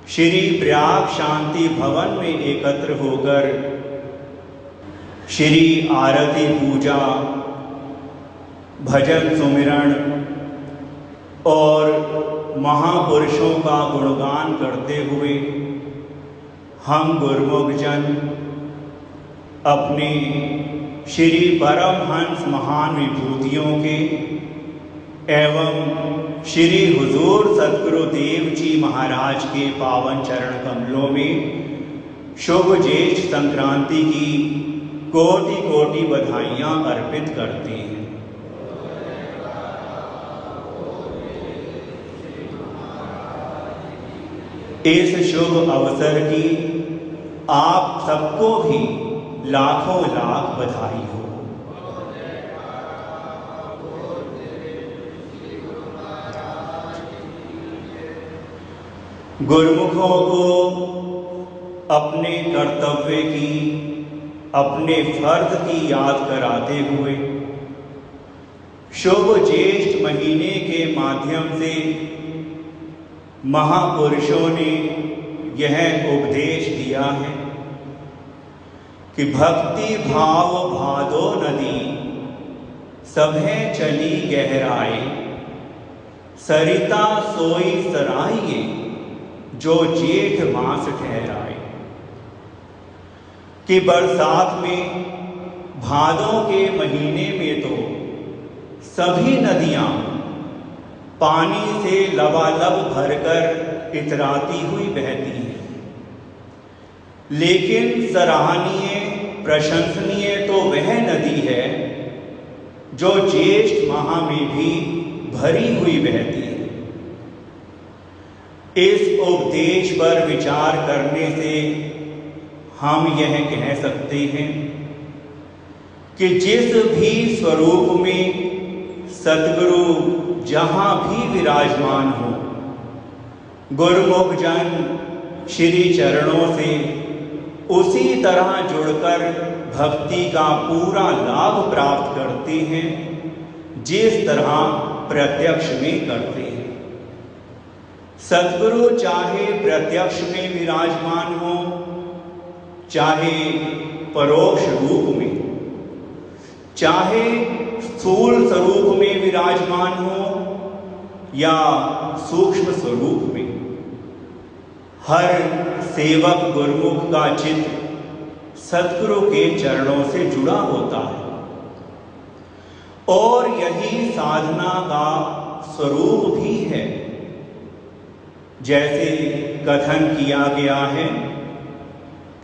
श्री प्रयाग शांति भवन में एकत्र होकर श्री आरती पूजा, भजन सुमिरण और महापुरुषों का गुणगान करते हुए हम गुरुमुख जन अपने श्री परमहंस महान विभूतियों के एवं श्री हुजूर सद्गुरुदेव जी महाराज के पावन चरण कमलों में शुभ ज्येष्ठ संक्रांति की कोटि कोटि बधाइयाँ अर्पित करते हैं। इस शुभ अवसर की आप सबको भी लाखों लाख बधाई हो। गुरुमुखों को अपने कर्तव्य की, अपने फर्ज की याद कराते हुए शुभ ज्येष्ठ महीने के माध्यम से महापुरुषों ने यह उपदेश दिया है कि भक्ति भाव भादो नदी सभे चली गहराए, सरिता सोई सराइए जो जेठ मास ठहराए। कि बरसात में भादों के महीने में तो सभी नदियां पानी से लबालब भरकर इतराती हुई बहती हैं, लेकिन सराहनीय प्रशंसनीय तो वह नदी है जो ज्येष्ठ माह में भी भरी हुई बहती है। इस उपदेश पर विचार करने से हम यह कह सकते हैं कि जिस भी स्वरूप में सद्गुरु जहाँ भी विराजमान हो, गुरुमुख जन श्री चरणों से उसी तरह जुड़कर भक्ति का पूरा लाभ प्राप्त करते हैं जिस तरह प्रत्यक्ष में करते हैं। सद्गुरु चाहे प्रत्यक्ष में विराजमान हो, चाहे परोक्ष रूप में, चाहे स्थूल स्वरूप में विराजमान हो या सूक्ष्म स्वरूप में, हर सेवक गुरुमुख का चित्त सद्गुरु के चरणों से जुड़ा होता है और यही साधना का स्वरूप भी है। जैसे कथन किया गया है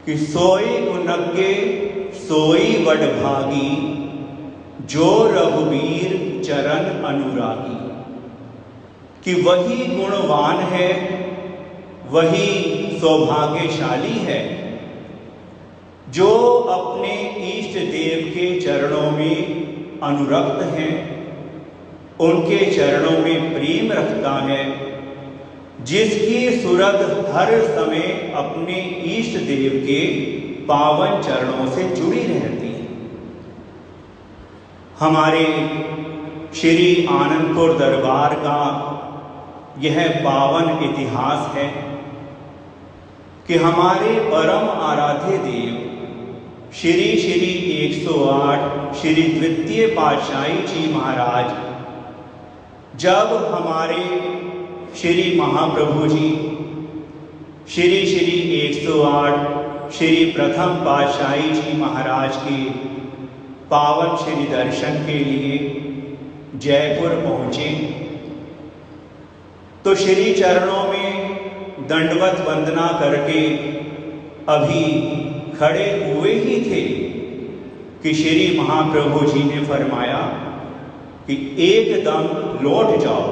कि सोई गुणज्ञ सोई वडभागी, जो रघुवीर चरण अनुरागी। कि वही गुणवान है, वही सौभाग्यशाली है जो अपने इष्ट देव के चरणों में अनुरक्त है, उनके चरणों में प्रेम रखता है, जिसकी सूरत हर समय अपने इष्ट देव के पावन चरणों से जुड़ी रहती है। हमारे श्री आनंदपुर दरबार का यह पावन इतिहास है कि हमारे परम आराध्य देव श्री 108 श्री द्वितीय पातशाही जी महाराज जब हमारे श्री महाप्रभु जी श्री 108 श्री प्रथम पातशाही जी महाराज के पावन श्री दर्शन के लिए जयपुर पहुँचे तो श्री चरणों में दंडवत वंदना करके अभी खड़े हुए ही थे कि श्री महाप्रभु जी ने फरमाया कि एकदम लौट जाओ।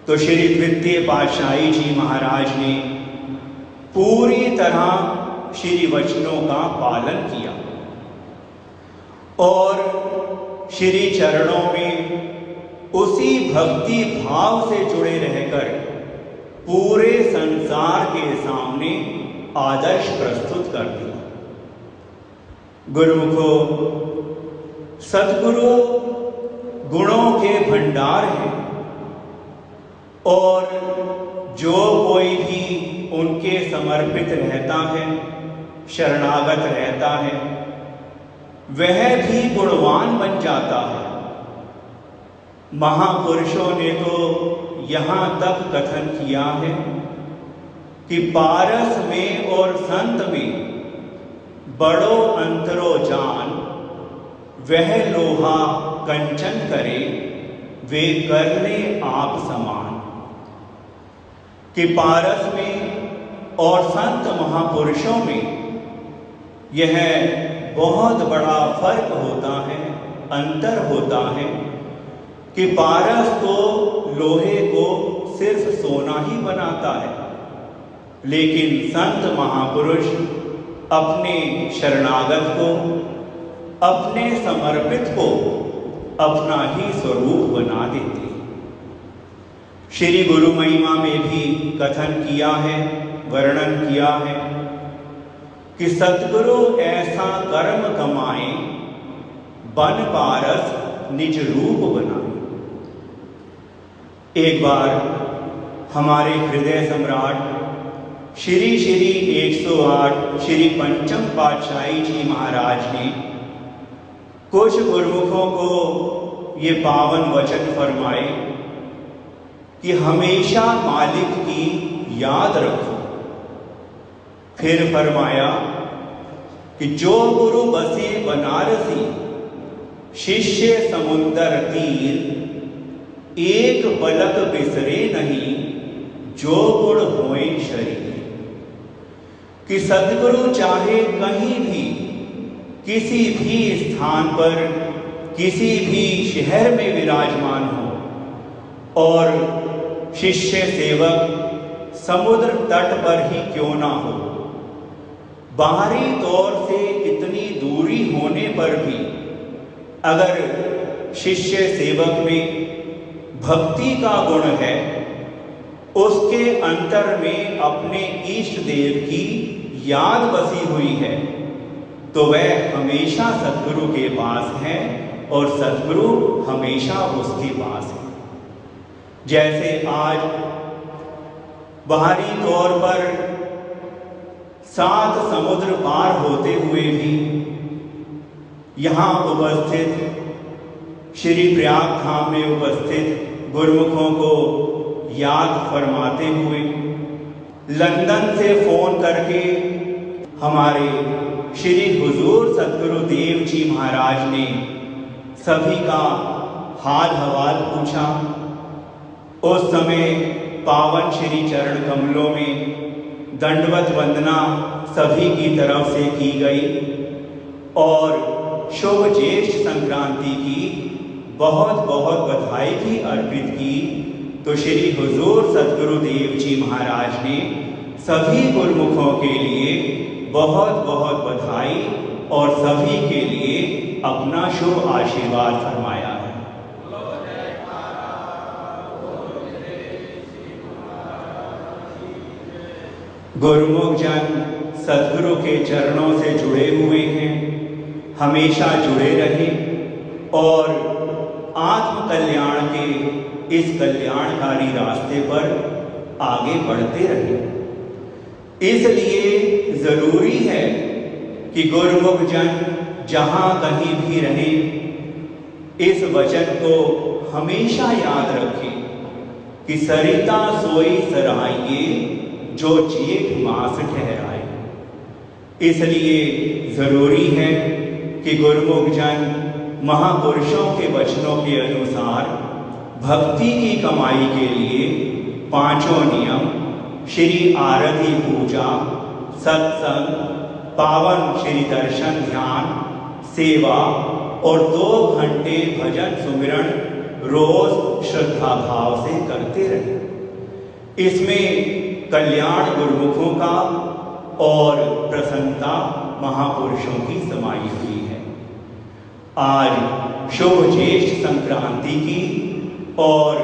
तो श्री द्वितीय पातशाही जी महाराज ने पूरी तरह श्री वचनों का पालन किया और श्री चरणों में उसी भक्ति भाव से जुड़े रहकर पूरे संसार के सामने आदर्श प्रस्तुत कर दिया। गुरुमुखो, सद्गुरु गुणों के भंडार हैं। और जो कोई भी उनके समर्पित रहता है, शरणागत रहता है, वह भी गुणवान बन जाता है। महापुरुषों ने तो यहाँ तक कथन किया है कि पारस में और संत में बड़ो अंतरो जान, वह लोहा कंचन करे, वे कर ले आप समान। कि पारस में और संत महापुरुषों में यह बहुत बड़ा फर्क होता है, अंतर होता है कि पारस तो लोहे को सिर्फ सोना ही बनाता है, लेकिन संत महापुरुष अपने शरणागत को, अपने समर्पित को अपना ही स्वरूप बना देते हैं। श्री गुरु महिमा में भी कथन किया है, वर्णन किया है कि सतगुरु ऐसा कर्म कमाए, बन पारस निज रूप बनाए। एक बार हमारे हृदय सम्राट श्री श्री 108 श्री पंचम पातशाही जी महाराज ने कुछ गुरुमुखों को ये पावन वचन फरमाए कि हमेशा मालिक की याद रखो। फिर फरमाया कि जो गुरु बसे बनारसी, शिष्य समुंदर तीर, एक पलक बिसरे नहीं, जो गुण होए शरीर। कि सद्गुरु चाहे कहीं भी, किसी भी स्थान पर, किसी भी शहर में विराजमान हो और शिष्य सेवक समुद्र तट पर ही क्यों ना हो, बाहरी तौर से इतनी दूरी होने पर भी अगर शिष्य सेवक में भक्ति का गुण है, उसके अंतर में अपने इष्ट देव की याद बसी हुई है, तो वह हमेशा सद्गुरु के पास है और सद्गुरु हमेशा उसके पास है। जैसे आज बाहरी तौर पर 7 समुद्र पार होते हुए भी यहाँ उपस्थित श्री प्रयाग धाम में उपस्थित गुरुमुखों को याद फरमाते हुए लंदन से फोन करके हमारे श्री हुजूर सद्गुरुदेव जी महाराज ने सभी का हाल हवाल पूछा। उस समय पावन श्री चरण कमलों में दंडवत वंदना सभी की तरफ से की गई और शुभ ज्येष्ठ संक्रांति की बहुत बहुत बधाई भी अर्पित की। तो श्री हुजूर सद्गुरुदेव जी महाराज ने सभी गुरुमुखों के लिए बहुत बहुत बधाई और सभी के लिए अपना शुभ आशीर्वाद फरमाया है। गुरुमुख जन सद्गुरु के चरणों से जुड़े हुए हैं, हमेशा जुड़े रहें और आत्म कल्याण के इस कल्याणकारी रास्ते पर आगे बढ़ते रहें। इसलिए जरूरी है कि गुरुमुख जन जहां कहीं भी रहें, इस वचन को हमेशा याद रखें कि सरिता सोई सराइए, जो जेठ मास ठहराए। इसलिए जरूरी है कि गुरुमुख जन महापुरुषों के वचनों के अनुसार भक्ति की कमाई के लिए 5 नियम श्री आरती पूजा, सत्संग, पावन श्री दर्शन ध्यान, सेवा और 2 घंटे भजन सुमिरन रोज श्रद्धा भाव से करते रहे। इसमें कल्याण गुरुमुखों का और प्रसन्नता महापुरुषों की समाई हुई है। आज शुभ ज्येष्ठ संक्रांति की और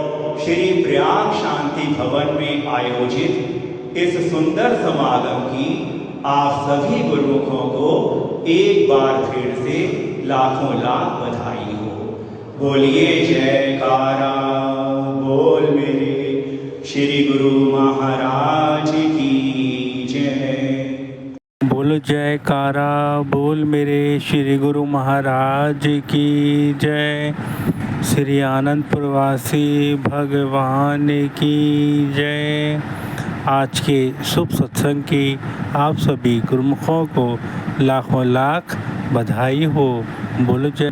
श्री प्रयाग शांति भवन में आयोजित इस सुंदर समागम की आप सभी गुरुमुखों को एक बार फिर से लाखों लाख बधाई हो। बोलिए जयकारा, बोल मेरे श्री गुरु महाराज की जय। बोल जयकारा बोल मेरे श्री गुरु महाराज की जय। श्री आनंदपुर वासी भगवान की जय। आज के शुभ सत्संग की आप सभी गुरुमुखों को लाखों लाख बधाई हो। बोलो जय।